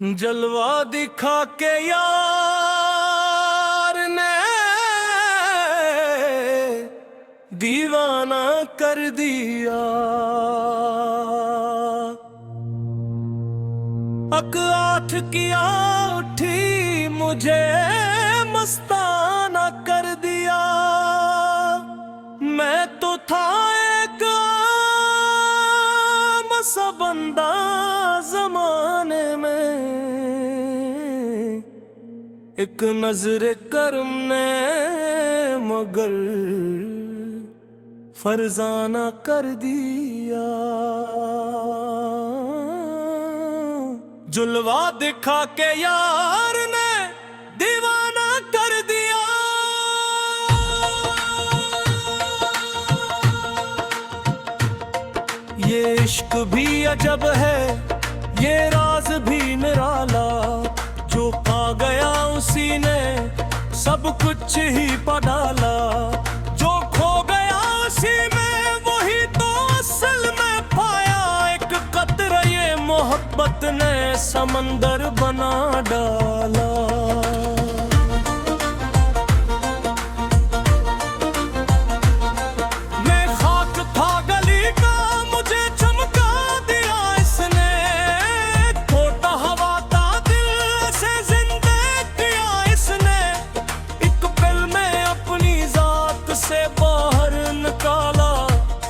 जलवा दिखा के यार ने दीवाना कर दिया। अक किया उठी मुझे मस्ताना कर दिया। मैं तो था एक आम सा बंदा जमाने में, एक नजर करम ने मगर फरजाना कर दिया। जुलवा दिखा के यार ने दीवाना कर दिया। ये इश्क भी अजब है, ये राज भी निराला। जो पा गया उसी ने सब कुछ ही पा डाला। जो खो गया उसी में वही तो असल में पाया। एक कतरा ये मोहब्बत ने समंदर बना डाला। मैं खाक था गली का, मुझे चमका दिया इसने। खोटा हवा था दिल से जिंदा किया इसने। एक पल में अपनी जात से बाहर निकाला,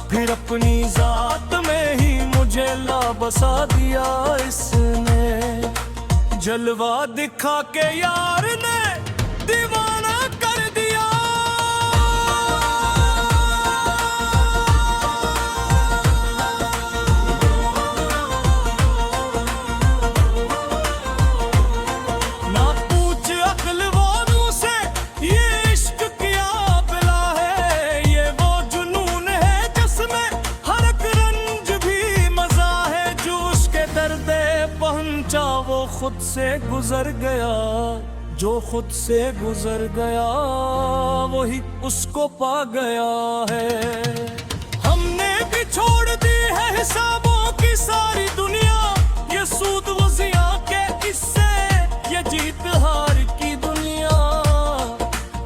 फिर अपनी जात में ही मुझे ला बसा दिया इसने। जलवा दिखा के यार ने दीवाना कर दिया। ना पूछ अक्ल वालों से ये इश्क क्या पिला है। ये वो जुनून है जिसमें हर एक रंज भी मजा है। जो उसके दर्द पहुंचा वो खुद से गुजर गया। जो खुद से गुजर गया वही उसको पा गया है। हमने भी छोड़ दी है हिसाबों की सारी दुनिया। ये सूद वजिया के किस्से, ये जीत हार की दुनिया।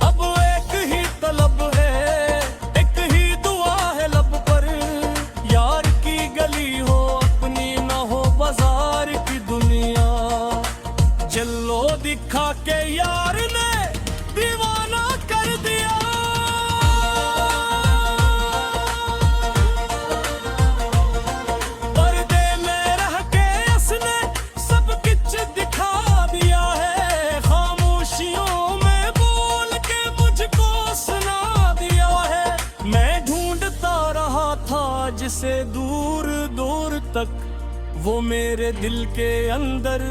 अब एक ही तलब है, एक ही दुआ है लब पर। यार की गली हो अपनी ना हो बाजार की दुनिया। चलो दिखा के यार ने दीवाना कर दिया। पर्दे में रह के उसने सब कुछ दिखा दिया है। खामोशियों में बोल के मुझको सुना दिया है। मैं ढूंढता रहा था जिसे दूर दूर तक, वो मेरे दिल के अंदर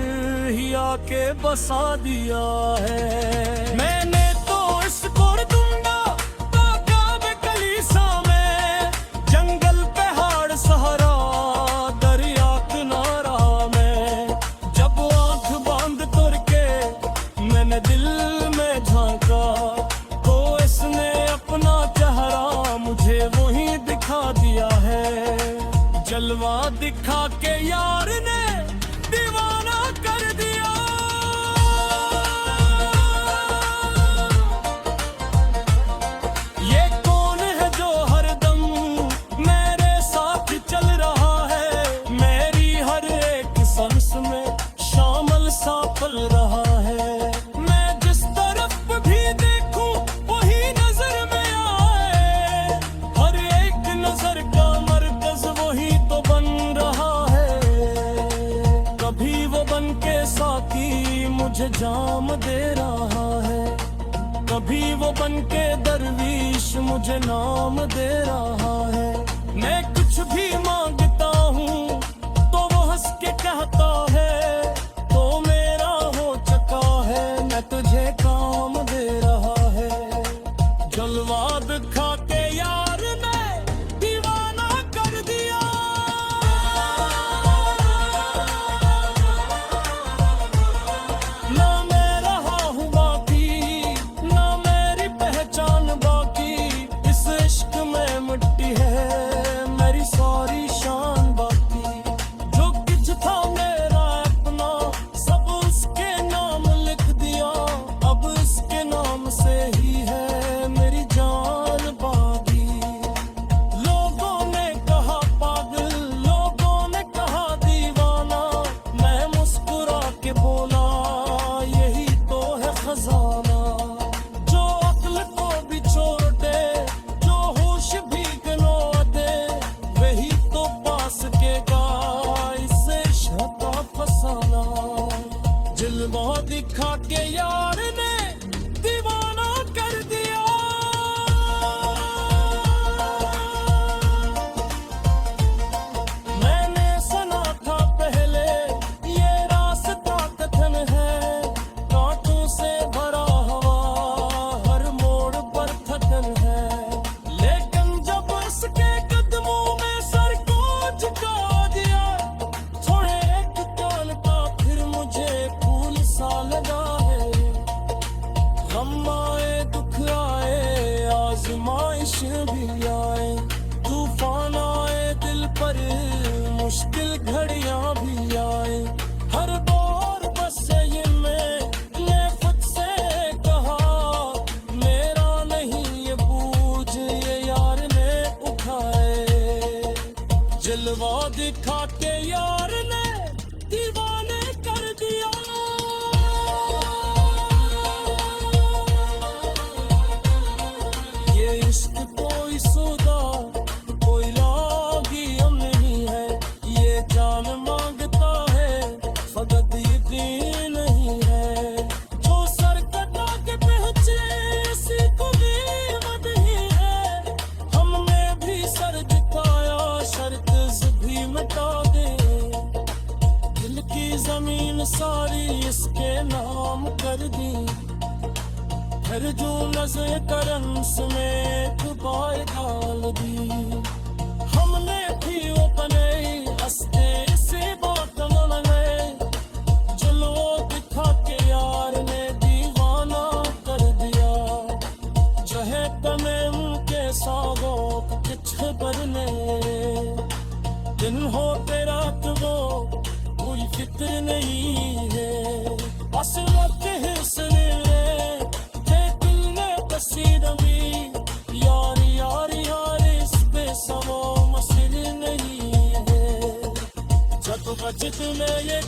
ही आके बसा दिया है। मैंने तो इसको ढूंढा काबे कलीसा में। जंगल पहाड़ सहारा दरिया किनारा में। जब आंख बांध करके मैंने दिल में झांका, तो इसने अपना चेहरा मुझे वही दिखा दिया है। जलवा दिखा के यार ने दीवाना कर दिया। ये कौन है जो हरदम मेरे साथ चल रहा है। मेरी हर एक सांस में शामिल सा पल रहा है। मैं जिस तरफ भी देखूं वही नजर में आए। हर एक नजर का मरकज वही तो बन रहा है। कभी वो बन के साथी मुझे जाम दे रहा है। कभी वो बन के दरवीश मुझे नाम दे रहा है। मैं कुछ भी मांगता हूँ तो वो हंस के कहता है, तो मेरा हो चुका है, मैं तुझे काम दे रहा है। जलवा दिखा के यार ने दीवाना कर दिया। ना मैं रहा हूँ बाकी, ना मेरी पहचान बाकी। इस इश्क में मिट्टी है मेरी सारी शान। बोला यही तो है खजाना, जो अक्ल को भी छोड़ दे, जो होश भी गलो दे, वही तो पास के इसे शता फसाना। जलवा दिखा के यार ने दीवाना कर दिया, मैंने सुना था पहले ये रास्ता कथन है, कांटों से भरा हवा हर मोड़ पर थकन है, लेकिन जब उसके कदमों में सर को झुका दिया, थोड़े एक काल का फिर मुझे फूल सा लगा है। गम आए दुख आए आजमाइश भी आए, तूफान आए दिल पर मुश्किल घड़ियां भी आए, हर दौर बस ये मैंने खुद से कहा, मेरा नहीं ये बूझ ये यार ने उठाए। जलवा दिखा के यार ने दीवाने कर दिया, ये इश्क कोई सौदा कोई लागी हम नहीं है, ये जान मांगता है फकत यकीन नहीं है, जो सर कटा के पहुंचे इसी को कीमत ही है, हमने भी सर झुकाया शर्त भी मिटा दे, दिल की जमीन सारी इसके नाम कर दी, फिर जो नजर करम समेत बाय डाल दी, हमने भी वो बने हंसते से बात मन गए, जलो दिखा के यार ने दीवाना कर दिया, जहे तमें के सागो किछ बरने, दिन हो तेरा वो कोई फिक्र नहीं है, बस वक्त हिस्से यार यार यार इस पे सवो मसले नहीं है, जब बजट में ये